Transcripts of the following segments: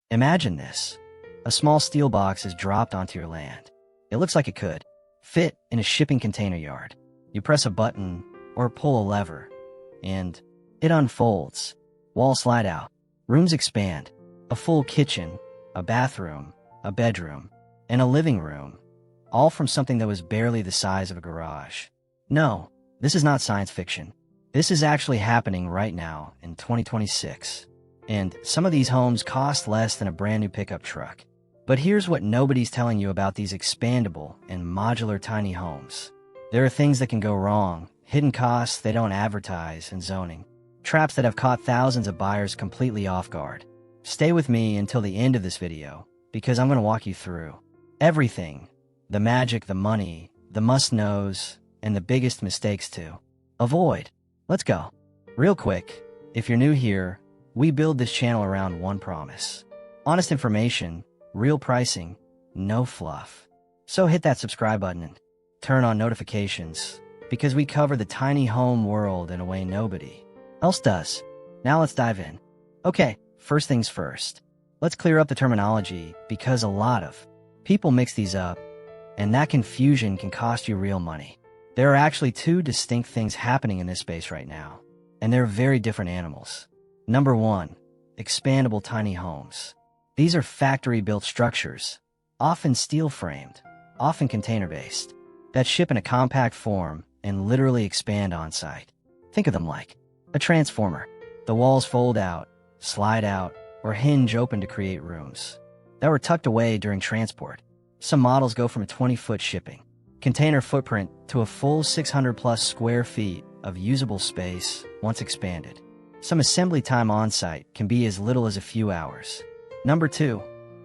Imagine this. A small steel box is dropped onto your land. It looks like it could fit in a shipping container yard. You press a button or pull a lever, and it unfolds. Walls slide out. Rooms expand. A full kitchen, a bathroom, a bedroom, and a living room, all from something that was barely the size of a garage. No, this is not science fiction. This is actually happening right now in 2026. And some of these homes cost less than a brand new pickup truck. But here's what nobody's telling you about these expandable and modular tiny homes. There are things that can go wrong, hidden costs they don't advertise, and zoning traps that have caught thousands of buyers completely off guard. Stay with me until the end of this video, because I'm going to walk you through everything. The magic, the money, the must-knows, and the biggest mistakes to avoid. Let's go. Real quick, if you're new here, we build this channel around one promise. Honest information, real pricing, no fluff. So hit that subscribe button and turn on notifications, because we cover the tiny home world in a way nobody else does. Now let's dive in. Okay, first things first. Let's clear up the terminology, because a lot of people mix these up, and that confusion can cost you real money. There are actually two distinct things happening in this space right now, and they're very different animals. Number one, expandable tiny homes. These are factory-built structures, often steel-framed, often container-based, that ship in a compact form and literally expand on-site. Think of them like a transformer. The walls fold out, slide out, or hinge open to create rooms that were tucked away during transport. Some models go from a 20-foot shipping container footprint to a full 600-plus square feet of usable space once expanded. Some assembly time on-site can be as little as a few hours. Number two,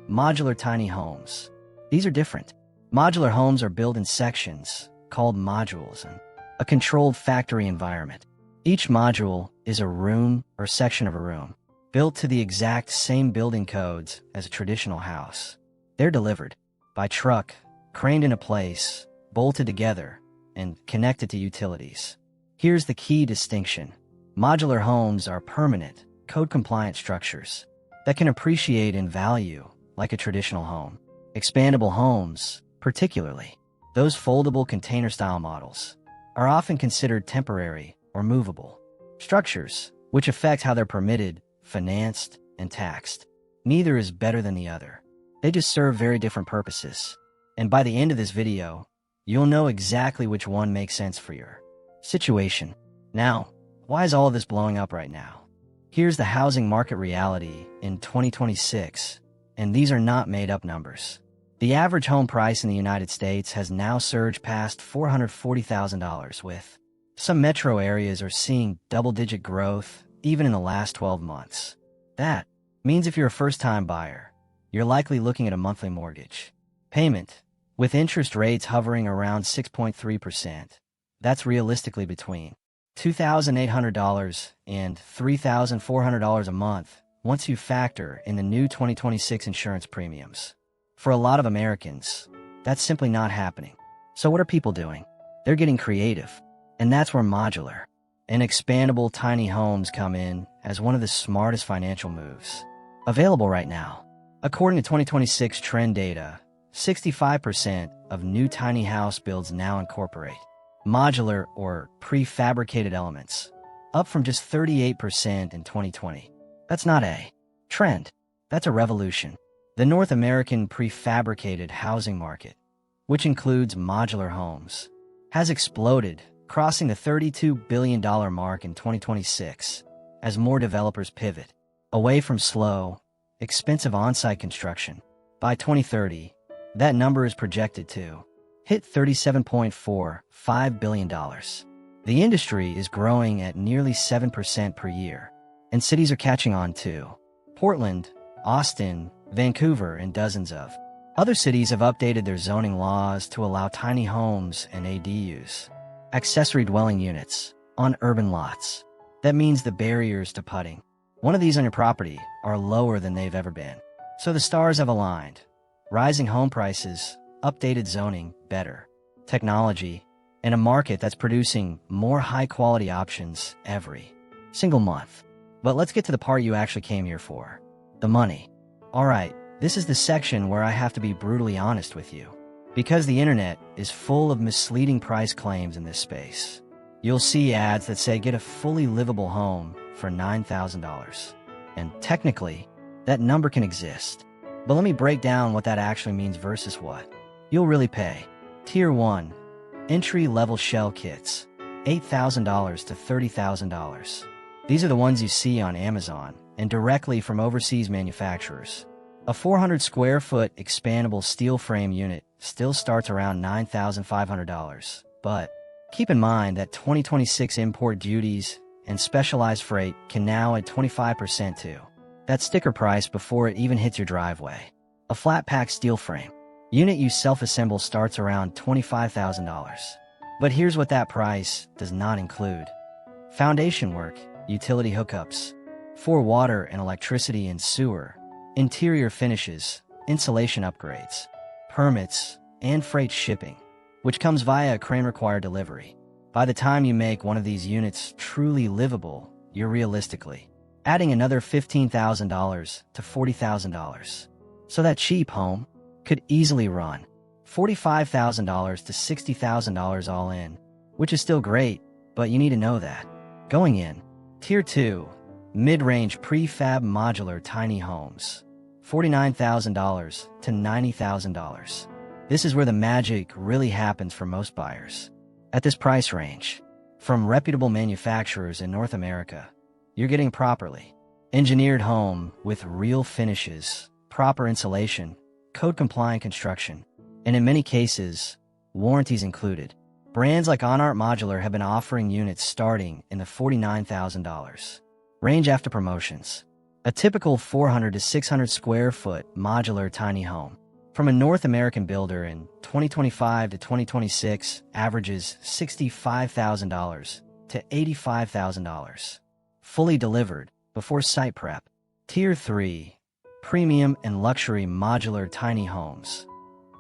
modular tiny homes. These are different. Modular homes are built in sections, called modules, in a controlled factory environment. Each module is a room or section of a room, built to the exact same building codes as a traditional house. They're delivered by truck, craned into place, bolted together, and connected to utilities. Here's the key distinction. Modular homes are permanent, code-compliant structures that can appreciate in value like a traditional home. Expandable homes, particularly those foldable container-style models, are often considered temporary or movable structures, which affect how they're permitted, financed, and taxed. Neither is better than the other. They just serve very different purposes. And by the end of this video, you'll know exactly which one makes sense for your situation. Now, why is all of this blowing up right now? Here's the housing market reality in 2026, and these are not made-up numbers. The average home price in the United States has now surged past $440,000, with some metro areas are seeing double-digit growth even in the last 12 months. That means if you're a first-time buyer, you're likely looking at a monthly mortgage payment with interest rates hovering around 6.3%. That's realistically between $2,800 and $3,400 a month once you factor in the new 2026 insurance premiums. For a lot of Americans, that's simply not happening. So what are people doing? They're getting creative. And that's where modular and expandable tiny homes come in as one of the smartest financial moves available right now. According to 2026 trend data, 65% of new tiny house builds now incorporate modular or prefabricated elements, up from just 38% in 2020. That's not a trend. That's a revolution. The North American prefabricated housing market, which includes modular homes, has exploded, crossing the $32 billion mark in 2026 as more developers pivot away from slow, expensive on-site construction. By 2030, that number is projected to hit $37.45 billion. The industry is growing at nearly 7% per year, and cities are catching on too. Portland, Austin, Vancouver, and dozens of other cities have updated their zoning laws to allow tiny homes and ADUs, accessory dwelling units, on urban lots. That means the barriers to putting one of these on your property are lower than they've ever been. So the stars have aligned. Rising home prices, updated zoning, better technology, and a market that's producing more high-quality options every single month. But let's get to the part you actually came here for. The money. Alright, this is the section where I have to be brutally honest with you. Because the internet is full of misleading price claims in this space. You'll see ads that say get a fully livable home for $9,000. And technically, that number can exist. But let me break down what that actually means versus what you'll really pay. Tier 1. Entry-level shell kits. $8,000 to $30,000. These are the ones you see on Amazon and directly from overseas manufacturers. A 400 square foot expandable steel frame unit still starts around $9,500. But keep in mind that 2026 import duties and specialized freight can now add 25% to that sticker price before it even hits your driveway. A flat-pack steel frame unit you self-assemble starts around $25,000. But here's what that price does not include. Foundation work, utility hookups, for water and electricity and sewer, interior finishes, insulation upgrades, permits, and freight shipping, which comes via a crane-required delivery. By the time you make one of these units truly livable, you're realistically adding another $15,000 to $40,000. So that cheap home could easily run $45,000 to $60,000 all in, which is still great, but you need to know that. Going in, Tier 2, mid-range prefab modular tiny homes, $49,000 to $90,000. This is where the magic really happens for most buyers. At this price range, from reputable manufacturers in North America, you're getting properly engineered home with real finishes, proper insulation, code-compliant construction, and in many cases, warranties included. Brands like OnArt Modular have been offering units starting in the $49,000 range after promotions. A typical 400 to 600 square foot modular tiny home from a North American builder in 2025 to 2026 averages $65,000 to $85,000. Fully delivered before site prep. Tier 3, premium and luxury modular tiny homes,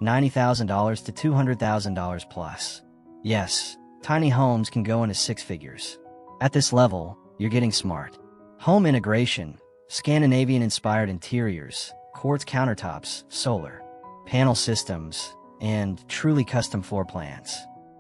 $90,000 to $200,000 plus. Yes, tiny homes can go into six figures. At this level, you're getting smart. Home integration, Scandinavian-inspired interiors, quartz countertops, solar panel systems, and truly custom floor plans.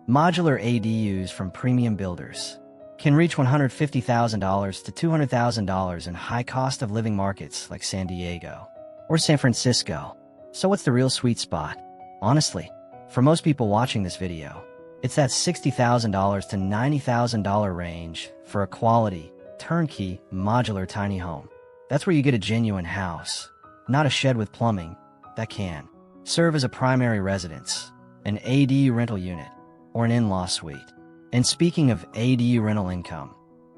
Modular ADUs from premium builders can reach $150,000 to $200,000 in high cost of living markets like San Diego or San Francisco. So what's the real sweet spot? Honestly, for most people watching this video, it's that $60,000 to $90,000 range for a quality, turnkey, modular tiny home. That's where you get a genuine house, not a shed with plumbing that can serve as a primary residence, an ADU rental unit, or an in-law suite. And speaking of ADU rental income,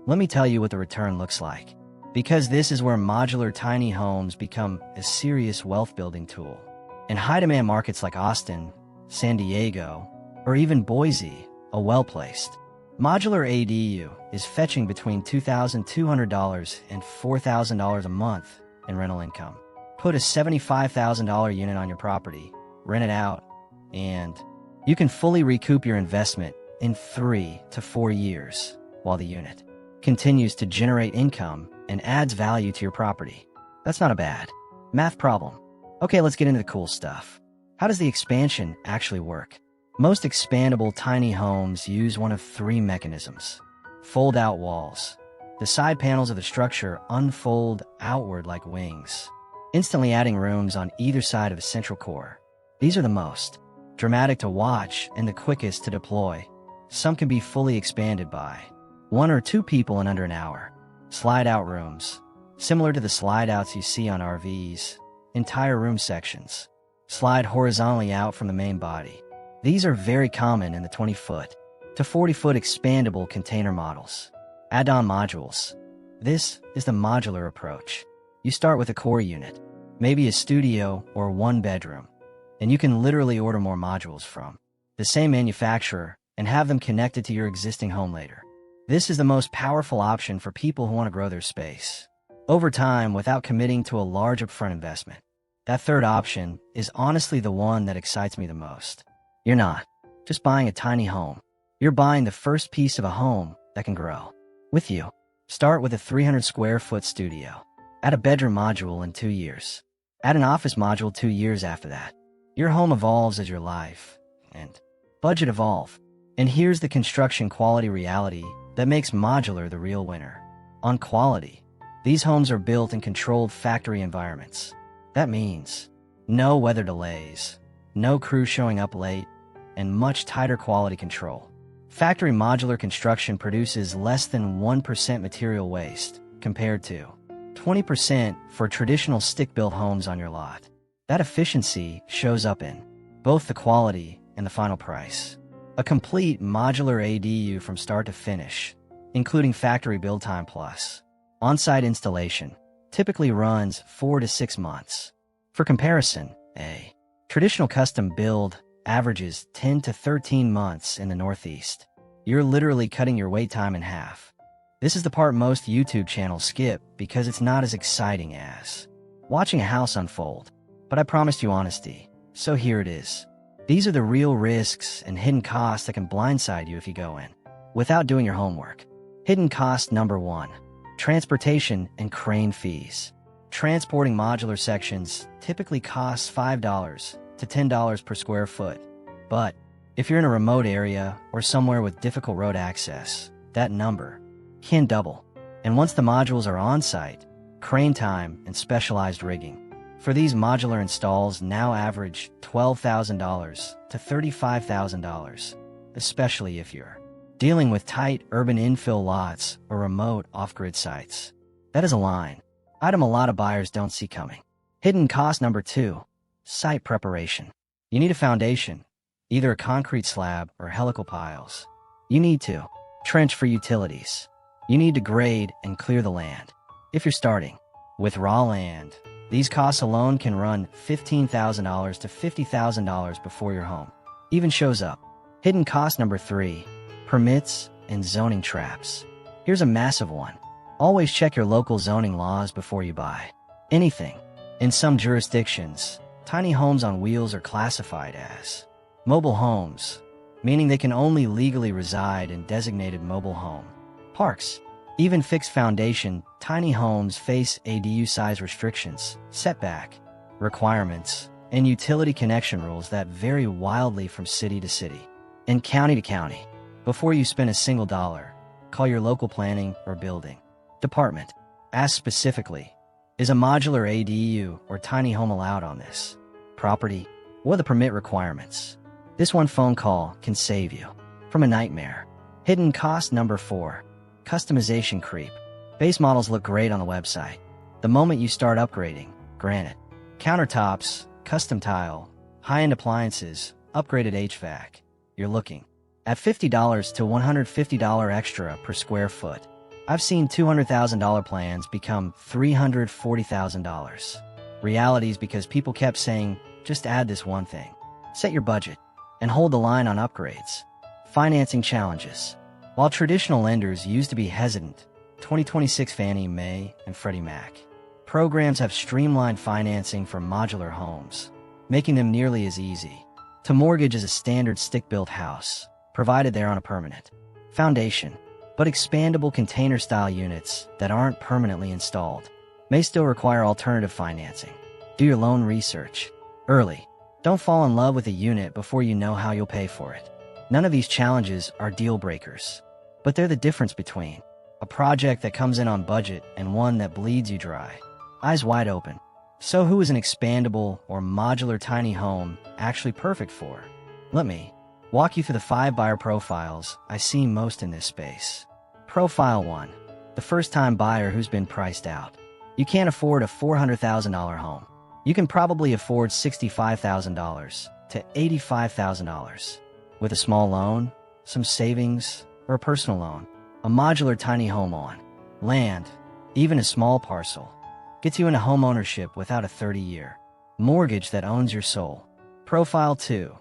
let me tell you what the return looks like. Because this is where modular tiny homes become a serious wealth-building tool. In high-demand markets like Austin, San Diego, or even Boise, a well-placed modular ADU is fetching between $2,200 and $4,000 a month in rental income. Put a $75,000 unit on your property, rent it out, and you can fully recoup your investment in 3 to 4 years while the unit continues to generate income and adds value to your property. That's not a bad math problem. Okay, let's get into the cool stuff. How does the expansion actually work? Most expandable tiny homes use one of three mechanisms. Fold-out walls. The side panels of the structure unfold outward like wings, instantly adding rooms on either side of a central core. These are the most dramatic to watch and the quickest to deploy. Some can be fully expanded by 1 or 2 people in under an hour. Slide-out rooms. Similar to the slide-outs you see on RVs, entire room sections slide horizontally out from the main body. These are very common in the 20-foot to 40-foot expandable container models. Add-on modules. This is the modular approach. You start with a core unit, maybe a studio or 1 bedroom, and you can literally order more modules from the same manufacturer and have them connected to your existing home later. This is the most powerful option for people who want to grow their space over time without committing to a large upfront investment. That third option is honestly the one that excites me the most. You're not just buying a tiny home. You're buying the first piece of a home that can grow with you. Start with a 300 square foot studio. Add a bedroom module in 2 years. Add an office module 2 years after that. Your home evolves as your life and budget evolve. And here's the construction quality reality that makes modular the real winner. On quality, these homes are built in controlled factory environments. That means no weather delays, no crew showing up late, and much tighter quality control. Factory modular construction produces less than 1% material waste compared to 20% for traditional stick-built homes on your lot. That efficiency shows up in both the quality and the final price. A complete modular ADU from start to finish, including factory build time plus on-site installation, typically runs 4 to 6 months. For comparison, a traditional custom build averages 10 to 13 months in the Northeast. You're literally cutting your wait time in half. This is the part most YouTube channels skip because it's not as exciting as watching a house unfold. But I promised you honesty, so here it is. These are the real risks and hidden costs that can blindside you if you go in without doing your homework. Hidden cost number 1. Transportation and crane fees. Transporting modular sections typically costs $5 to $10 per square foot. But if you're in a remote area or somewhere with difficult road access, that number can double. And once the modules are on site, crane time and specialized rigging for these modular installs now average $12,000 to $35,000, especially if you're dealing with tight urban infill lots or remote off-grid sites. That is a line item a lot of buyers don't see coming. Hidden cost number 2, site preparation. You need a foundation, either a concrete slab or helical piles. You need to trench for utilities. You need to grade and clear the land. If you're starting with raw land, these costs alone can run $15,000 to $50,000 before your home even shows up. Hidden cost number 3, permits and zoning traps. Here's a massive one. Always check your local zoning laws before you buy anything. In some jurisdictions, tiny homes on wheels are classified as mobile homes, meaning they can only legally reside in designated mobile home parks. Even fixed foundation, tiny homes face ADU size restrictions, setback requirements, and utility connection rules that vary wildly from city to city and county to county. Before you spend a single dollar, call your local planning or building department. Ask specifically, is a modular ADU or tiny home allowed on this property? What are the permit requirements? This one phone call can save you from a nightmare. Hidden cost number 4, customization creep. Base models look great on the website. The moment you start upgrading, granite, countertops, custom tile, high-end appliances, upgraded HVAC, you're looking at $50 to $150 extra per square foot. I've seen $200,000 plans become $340,000. Realities because people kept saying, just add this one thing. Set your budget and hold the line on upgrades. Financing challenges. While traditional lenders used to be hesitant, 2026 Fannie Mae and Freddie Mac programs have streamlined financing for modular homes, making them nearly as easy to mortgage as a standard stick-built house, provided they're on a permanent foundation. But expandable container-style units that aren't permanently installed may still require alternative financing. Do your loan research early. Don't fall in love with a unit before you know how you'll pay for it. None of these challenges are deal breakers, but they're the difference between a project that comes in on budget and one that bleeds you dry. Eyes wide open. So who is an expandable or modular tiny home actually perfect for? Let me walk you through the 5 buyer profiles I see most in this space. Profile 1, the first-time buyer who's been priced out. You can't afford a $400,000 home. You can probably afford $65,000 to $85,000. With a small loan, some savings, or a personal loan, a modular tiny home on land, even a small parcel, gets you into home ownership without a 30-year mortgage that owns your soul. Profile 2,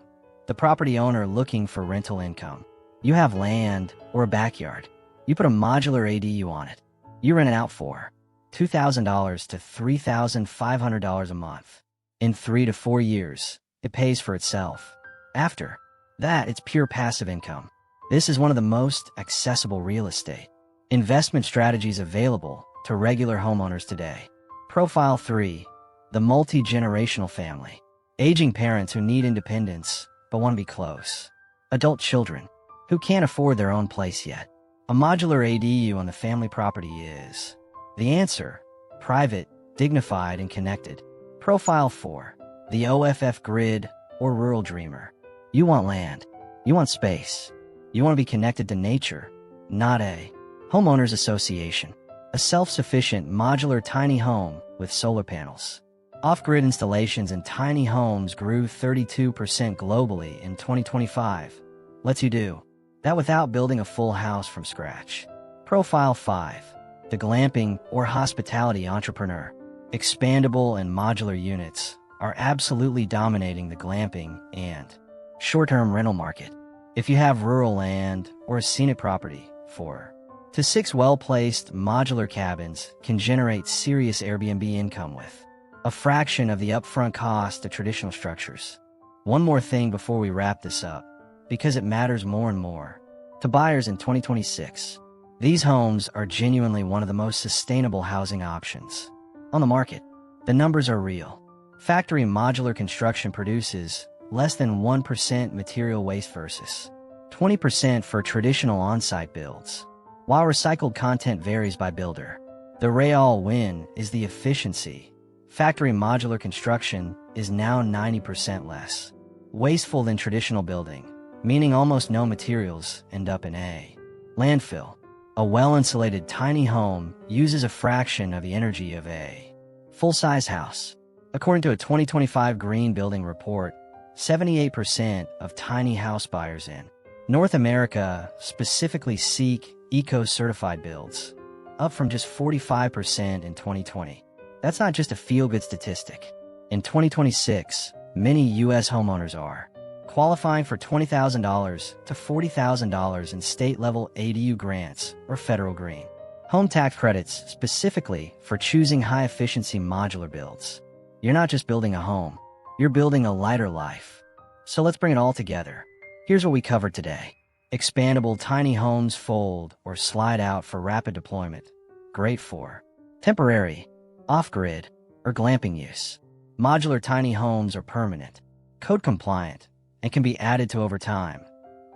the property owner looking for rental income. You have land or a backyard. You put a modular ADU on it. You rent it out for $2,000 to $3,500 a month. In 3 to 4 years, it pays for itself. After that, it's pure passive income. This is one of the most accessible real estate investment strategies available to regular homeowners today. Profile 3, The multi-generational family. Aging parents who need independence but want to be close. Adult children who can't afford their own place yet. A modular ADU on the family property is the answer. Private, dignified, and connected. Profile 4. The OFF grid or rural dreamer. You want land. You want space. You want to be connected to nature, not a homeowners association. A self-sufficient modular tiny home with solar panels. Off-grid installations in tiny homes grew 32% globally in 2025. Lets you do that without building a full house from scratch. Profile 5. The glamping or hospitality entrepreneur. Expandable and modular units are absolutely dominating the glamping and short-term rental market. If you have rural land or a scenic property, 4 to 6 well-placed modular cabins can generate serious Airbnb income with a fraction of the upfront cost of traditional structures. One more thing before we wrap this up, because it matters more and more to buyers in 2026. These homes are genuinely one of the most sustainable housing options on the market. The numbers are real. Factory modular construction produces less than 1% material waste versus 20% for traditional on-site builds. While recycled content varies by builder, the real win is the efficiency. Factory modular construction is now 90% less wasteful than traditional building, meaning almost no materials end up in a landfill. A well-insulated tiny home uses a fraction of the energy of a full-size house. According to a 2025 Green Building Report, 78% of tiny house buyers in North America specifically seek eco-certified builds, up from just 45% in 2020. That's not just a feel-good statistic. In 2026, many U.S. homeowners are qualifying for $20,000 to $40,000 in state-level ADU grants or federal green home tax credits specifically for choosing high-efficiency modular builds. You're not just building a home, you're building a lighter life. So let's bring it all together. Here's what we covered today. Expandable tiny homes fold or slide out for rapid deployment. Great for temporary, off-grid, or glamping use. Modular tiny homes are permanent, code compliant, and can be added to over time.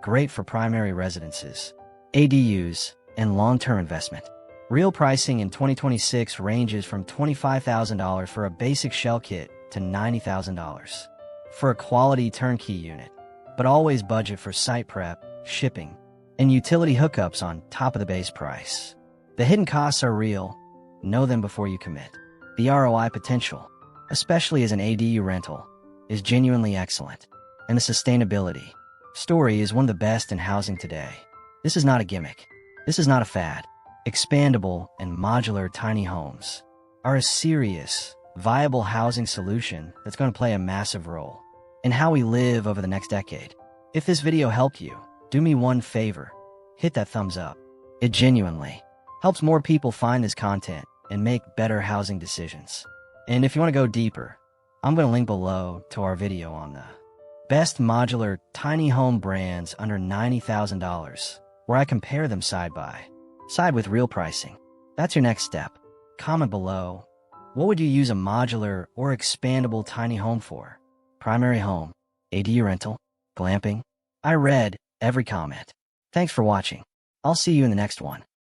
Great for primary residences, ADUs, and long-term investment. Real pricing in 2026 ranges from $25,000 for a basic shell kit to $90,000 for a quality turnkey unit, but always budget for site prep, shipping, and utility hookups on top of the base price. The hidden costs are real. Know them before you commit. The ROI potential, especially as an ADU rental, is genuinely excellent, and the sustainability story is one of the best in housing today. This is not a gimmick. This is not a fad. Expandable and modular tiny homes are a serious, viable housing solution that's going to play a massive role in how we live over the next decade. If this video helped you, do me one favor. Hit that thumbs up. It genuinely helps more people find this content and make better housing decisions. And if you want to go deeper, I'm going to link below to our video on the best modular tiny home brands under $90,000, where I compare them side by side with real pricing. That's your next step. Comment below. What would you use a modular or expandable tiny home for? Primary home, ADU rental, glamping? I read every comment. Thanks for watching. I'll see you in the next one.